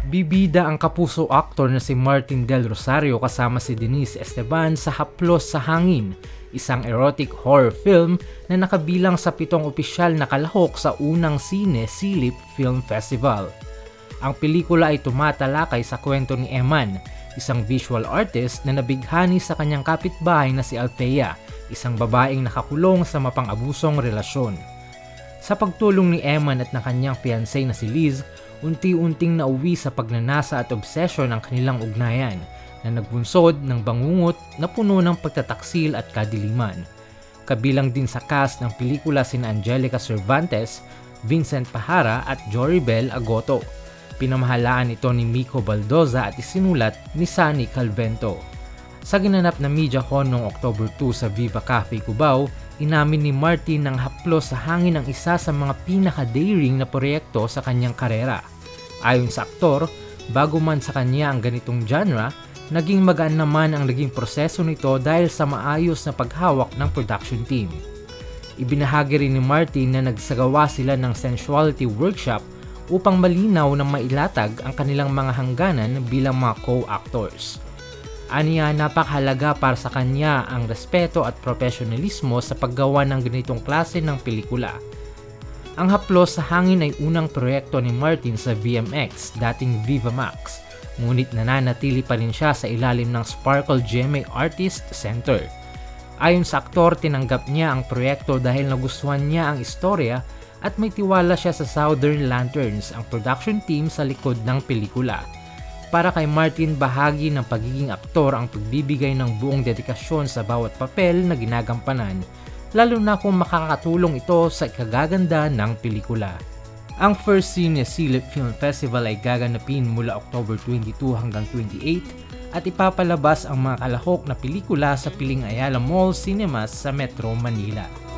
Bibida ang kapuso aktor na si Martin Del Rosario kasama si Denise Esteban sa Haplos sa Hangin, isang erotic horror film na nakabilang sa 7 opisyal na kalahok sa unang Sine Silip Film Festival. Ang pelikula ay tumatalakay sa kwento ni Eman, isang visual artist na nabighani sa kanyang kapitbahay na si Althea, isang babaeng nakakulong sa mapang-abusong relasyon. Sa pagtulong ni Eman at ng kanyang fiancé na si Liz, unti-unting nauwi sa pagnanasa at obsesyon ang kanilang ugnayan na nagbunsod ng bangungot na puno ng pagtataksil at kadiliman. Kabilang din sa cast ng pelikula sina Angelica Cervantes, Vincent Pajara at Joribel Agoto. Pinamahalaan ito ni Miko Baldoza at isinulat ni Sunny Calvento. Sa ginanap na media con noong October 2 sa Viva Cafe Cubao, inamin ni Martin ng Haplos sa Hangin ang isa sa mga pinaka-daring na proyekto sa kanyang karera. Ayon sa aktor, bago man sa kanya ang ganitong genre, naging magaan naman ang naging proseso nito dahil sa maayos na paghawak ng production team. Ibinahagi rin ni Martin na nagsagawa sila ng sensuality workshop upang malinaw na mailatag ang kanilang mga hangganan bilang mga co-actors. Aniya, napakahalaga para sa kanya ang respeto at profesionalismo sa paggawa ng ganitong klase ng pelikula. Ang Haplos sa Hangin ay unang proyekto ni Martin sa VMX, dating Viva Max, ngunit nananatili pa rin siya sa ilalim ng Sparkle GMA Artist Center. Ayon sa aktor, tinanggap niya ang proyekto dahil nagustuhan niya ang istorya at may tiwala siya sa Southern Lanterns, ang production team sa likod ng pelikula. Para kay Martin, bahagi ng pagiging aktor ang pagbibigay ng buong dedikasyon sa bawat papel na ginagampanan, lalo na kung makakatulong ito sa ikagaganda ng pelikula. Ang First Cine Silip Film Festival ay gaganapin mula October 22 hanggang 28 at ipapalabas ang mga kalahok na pelikula sa Piling Ayala Mall Cinemas sa Metro Manila.